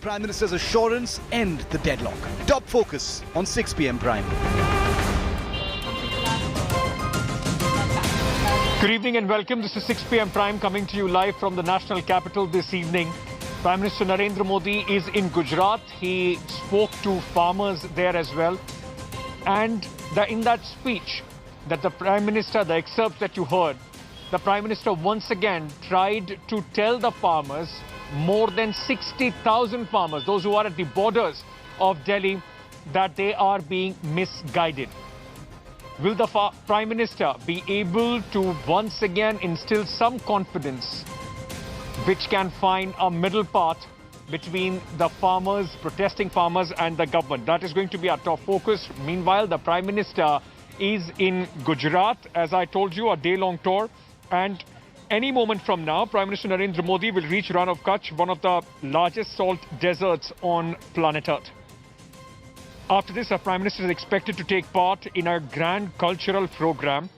Prime Minister's assurance end the deadlock. Top focus on 6 p.m. Prime. Good evening and welcome. This is 6 p.m. Prime coming to you live from the national capital this evening. Prime Minister Narendra Modi is in Gujarat. He spoke to farmers there as well. And in that speech that the Prime Minister, the excerpts that you heard, the Prime Minister once again tried to tell the farmers, more than 60,000 farmers, those who are at the borders of Delhi, that they are being misguided. Will the Prime Minister be able to once again instill some confidence which can find a middle path between the farmers, protesting farmers and the government? That is going to be our top focus. Meanwhile, the Prime Minister is in Gujarat, as I told you, a day-long tour. And any moment from now, Prime Minister Narendra Modi will reach Rann of Kutch, one of the largest salt deserts on planet Earth. After this, our Prime Minister is expected to take part in a grand cultural program.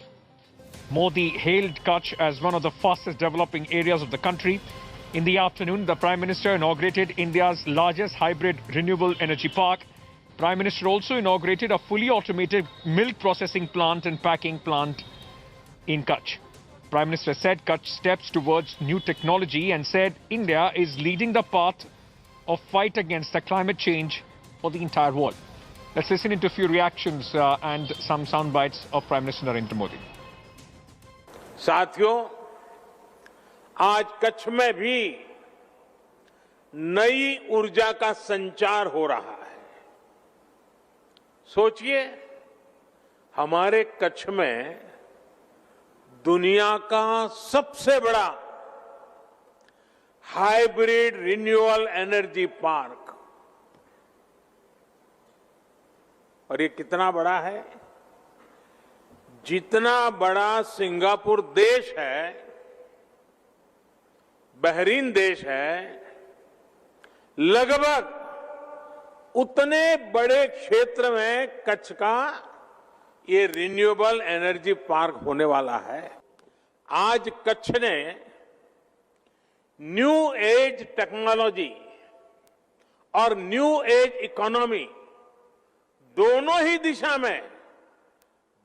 Modi hailed Kutch as one of the fastest developing areas of the country. In the afternoon, the Prime Minister inaugurated India's largest hybrid renewable energy park. Prime Minister also inaugurated a fully automated milk processing plant and packing plant in Kutch. Prime Minister said Kutch steps towards new technology and said India is leading the path of fight against the climate change for the entire world. Let's listen into a few reactions and some sound bites of Prime Minister Narendra Modi. साथियों, आज कच्छ में भी नई ऊर्जा का संचार हो रहा है। सोचिए, हमारे कच्छ में दुनिया का सबसे बड़ा हाइब्रिड रिन्यूएबल एनर्जी पार्क, और ये कितना बड़ा है? जितना बड़ा सिंगापुर देश है, बहरीन देश है, लगभग उतने बड़े क्षेत्र में कच्छ का ये रिन्यूएबल एनर्जी पार्क होने वाला है। आज कच्छ ने न्यू एज टेक्नोलॉजी और न्यू एज इकोनॉमी दोनों ही दिशा में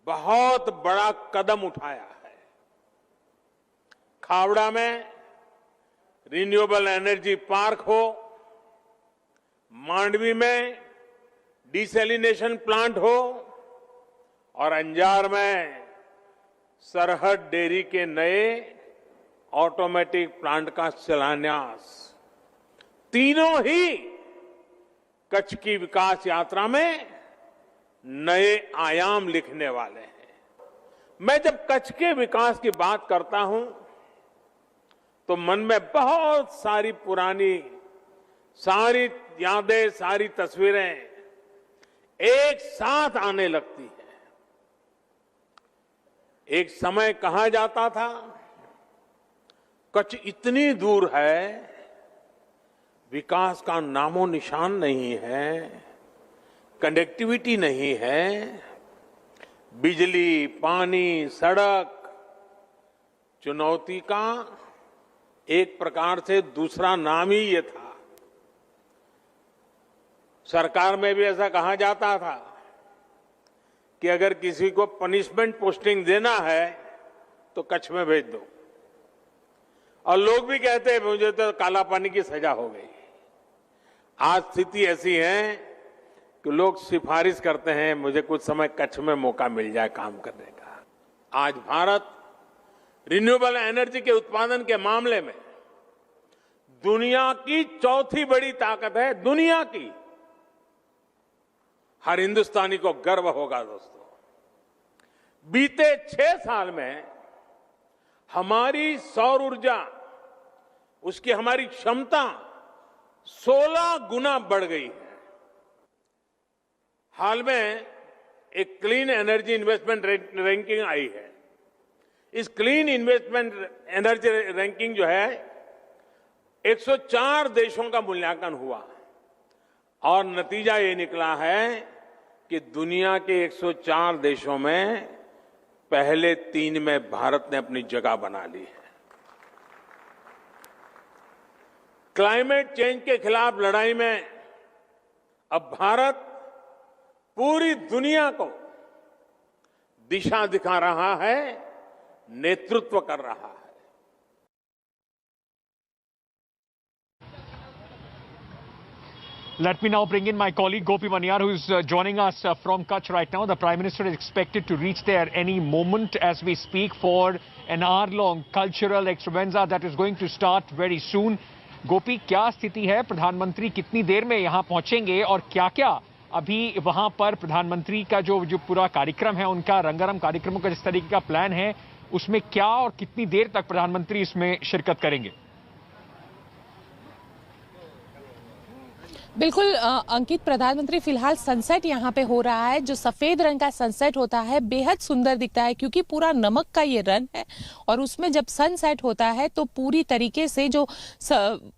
बहुत बड़ा कदम उठाया है। खावड़ा में रिन्यूएबल एनर्जी पार्क हो, मांडवी में डिसैलिनेशन प्लांट हो और अंजार में सरहद डेयरी के नए ऑटोमेटिक प्लांट का शिलान्यास, तीनों ही कच्छ की विकास यात्रा में नए आयाम लिखने वाले हैं। मैं जब कच्छ के विकास की बात करता हूं तो मन में बहुत सारी पुरानी सारी यादें, सारी तस्वीरें एक साथ आने लगती हैं। एक समय कहा जाता था कच्छ इतनी दूर है, विकास का नामो निशान नहीं है, कनेक्टिविटी नहीं है, बिजली, पानी, सड़क चुनौती का एक प्रकार से दूसरा नाम ही ये था। सरकार में भी ऐसा कहा जाता था कि अगर किसी को पनिशमेंट पोस्टिंग देना है तो कच्छ में भेज दो, और लोग भी कहते हैं मुझे तो काला पानी की सजा हो गई। आज स्थिति ऐसी है कि लोग सिफारिश करते हैं मुझे कुछ समय कच्छ में मौका मिल जाए काम करने का। आज भारत रिन्यूएबल एनर्जी के उत्पादन के मामले में दुनिया की चौथी बड़ी ताकत है, दुनिया की। हर हिंदुस्तानी को गर्व होगा दोस्तों। बीते 6 साल में हमारी सौर ऊर्जा, उसकी हमारी क्षमता 16 गुना बढ़ गई है। हाल में एक क्लीन एनर्जी इन्वेस्टमेंट रैंकिंग आई है। इस क्लीन इन्वेस्टमेंट एनर्जी रैंकिंग जो है 104 देशों का मूल्यांकन हुआ और नतीजा ये निकला है कि दुनिया के 104 देशों में पहले 3 में भारत ने अपनी जगह बना ली है। क्लाइमेट चेंज के खिलाफ लड़ाई में अब भारत पूरी दुनिया को दिशा दिखा रहा है, नेतृत्व कर रहा है। Let me now bring in my colleague Gopi Manyar, who is joining us from Kutch right now. The Prime Minister is expected to reach there any moment as we speak for an hour-long cultural extravaganza that is going to start very soon. Gopi, क्या स्थिति है? प्रधानमंत्री कितनी देर में यहाँ पहुंचेंगे और क्या-क्या अभी वहां पर प्रधानमंत्री का जो पूरा कार्यक्रम है, उनका रंगारंग कार्यक्रमों का जिस तरीके का प्लान है, उसमें क्या और कितनी देर तक प्रधानमंत्री इसमें शिरकत करेंगे? बिल्कुल अंकित, प्रधानमंत्री फिलहाल सनसेट यहाँ पे हो रहा है। जो सफेद रंग का सनसेट होता है बेहद सुंदर दिखता है, क्योंकि पूरा नमक का ये रन है और उसमें जब सनसेट होता है तो पूरी तरीके से जो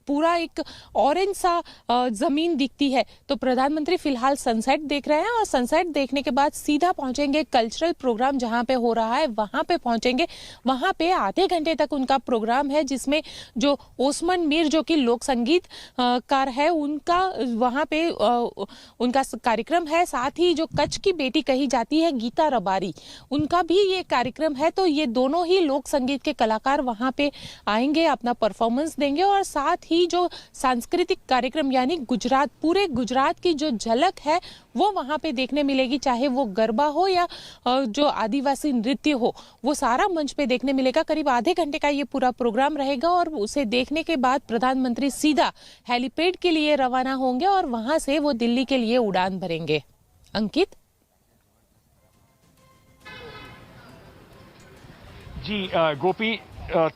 पूरा एक ऑरेंज सा जमीन दिखती है। तो प्रधानमंत्री फिलहाल सनसेट देख रहे हैं और सनसेट देखने के बाद सीधा पहुंचेंगे कल्चरल प्रोग्राम जहाँ पे हो रहा है, वहां पे पहुंचेंगे। वहां पे आधे घंटे तक उनका प्रोग्राम है, जिसमें जो ओस्मान मीर जो कि लोक संगीत कार है, उनका वहां पे उनका कार्यक्रम है। साथ ही जो कच्छ की बेटी कही जाती है गीता रबारी, उनका भी ये कार्यक्रम है। तो ये दोनों ही लोक संगीत के कलाकार वहां पे आएंगे, अपना परफॉर्मेंस देंगे और साथ ही जो सांस्कृतिक कार्यक्रम यानी गुजरात, पूरे गुजरात की जो झलक है वो वहां पे देखने मिलेगी, चाहे वो गरबा हो या जो आदिवासी नृत्य हो, वो सारा मंच पे देखने मिलेगा। करीब आधे घंटे का ये पूरा प्रोग्राम रहेगा और उसे देखने के बाद प्रधानमंत्री सीधा हेलीपैड के लिए रवाना होंगे और वहां से वो दिल्ली के लिए उड़ान भरेंगे। अंकित जी, Gopi,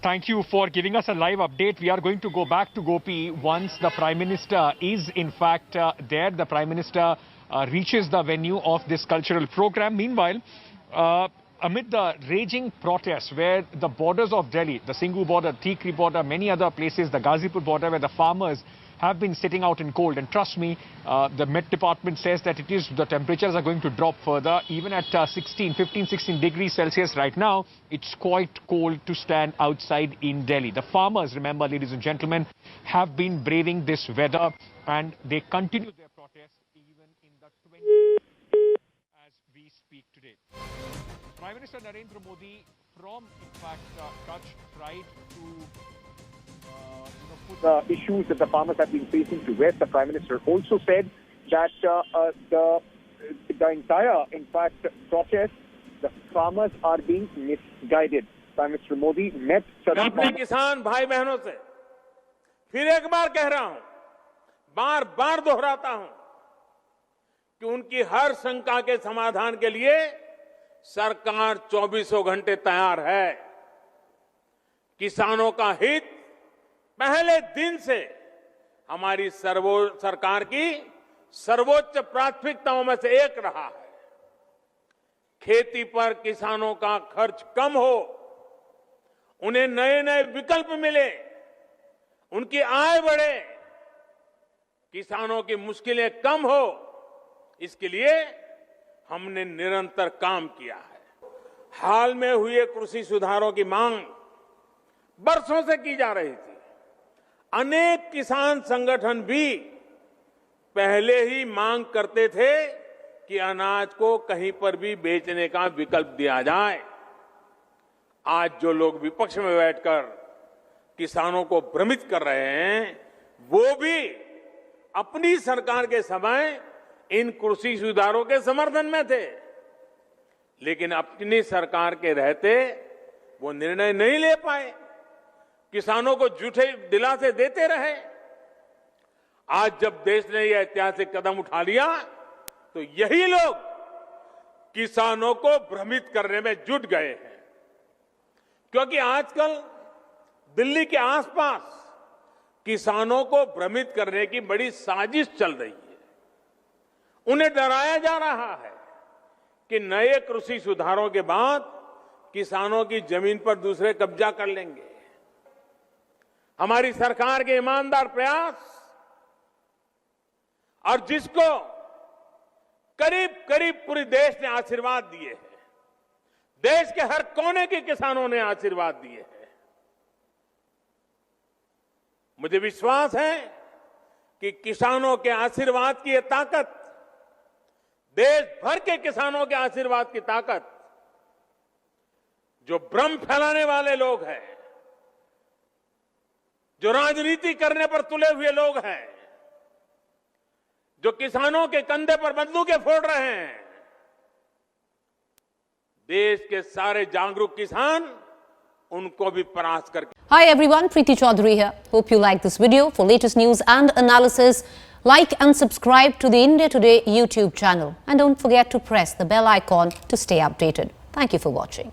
thank you for giving us a live update. We are going to go back to Gopi once the Prime Minister is in fact there. The Prime Minister reaches the venue of this cultural program. Meanwhile, amid the raging protests where the borders of Delhi, the Singhu border, Tikri border, many other places, the Ghazipur border, where the farmers have been sitting out in cold, and trust me, the Met Department says that the temperatures are going to drop further. Even at 15-16 degrees Celsius right now, it's quite cold to stand outside in Delhi. The farmers, remember, ladies and gentlemen, have been braving this weather and they continue their protests even in the 20s as we speak today. Prime Minister Narendra Modi from, in fact, Kutch tried to put the issues that the farmers have been facing to rest. The Prime Minister also said that the entire, in fact, protest, the farmers are being misguided. Prime Minister Modi met अपने किसान भाई बहनों से फिर एक बार कह रहा हूं, बार बार दोहराता हूं कि उनकी हर शंका के समाधान के लिए सरकार 24 घंटे तैयार है। किसानों का हित पहले दिन से हमारी सरकार की सर्वोच्च प्राथमिकताओं में से एक रहा है। खेती पर किसानों का खर्च कम हो, उन्हें नए नए विकल्प मिले, उनकी आय बढ़े, किसानों की मुश्किलें कम हो, इसके लिए हमने निरंतर काम किया है। हाल में हुए कृषि सुधारों की मांग बरसों से की जा रही थी। अनेक किसान संगठन भी पहले ही मांग करते थे कि अनाज को कहीं पर भी बेचने का विकल्प दिया जाए। आज जो लोग विपक्ष में बैठकर किसानों को भ्रमित कर रहे हैं, वो भी अपनी सरकार के समय इन कृषि सुधारों के समर्थन में थे, लेकिन अपनी सरकार के रहते वो निर्णय नहीं ले पाए, किसानों को झूठे दिलासे देते रहे। आज जब देश ने यह ऐतिहासिक कदम उठा लिया तो यही लोग किसानों को भ्रमित करने में जुट गए हैं, क्योंकि आजकल दिल्ली के आसपास किसानों को भ्रमित करने की बड़ी साजिश चल रही है। उन्हें डराया जा रहा है कि नए कृषि सुधारों के बाद किसानों की जमीन पर दूसरे कब्जा कर लेंगे। हमारी सरकार के ईमानदार प्रयास और जिसको करीब करीब पूरे देश ने आशीर्वाद दिए हैं, देश के हर कोने के किसानों ने आशीर्वाद दिए हैं, मुझे विश्वास है कि किसानों के आशीर्वाद की ये ताकत, देश भर के किसानों के आशीर्वाद की ताकत, जो भ्रम फैलाने वाले लोग हैं, जो राजनीति करने पर तुले हुए लोग हैं, जो किसानों के कंधे पर बंदूकें फोड़ रहे हैं, देश के सारे जागरूक किसान उनको भी परास्त करके। Hi everyone, Preeti Chaudhary here. Hope you like this video. For latest news and analysis, like and subscribe to the India Today YouTube channel. And don't forget to press the bell icon to stay updated. Thank you for watching.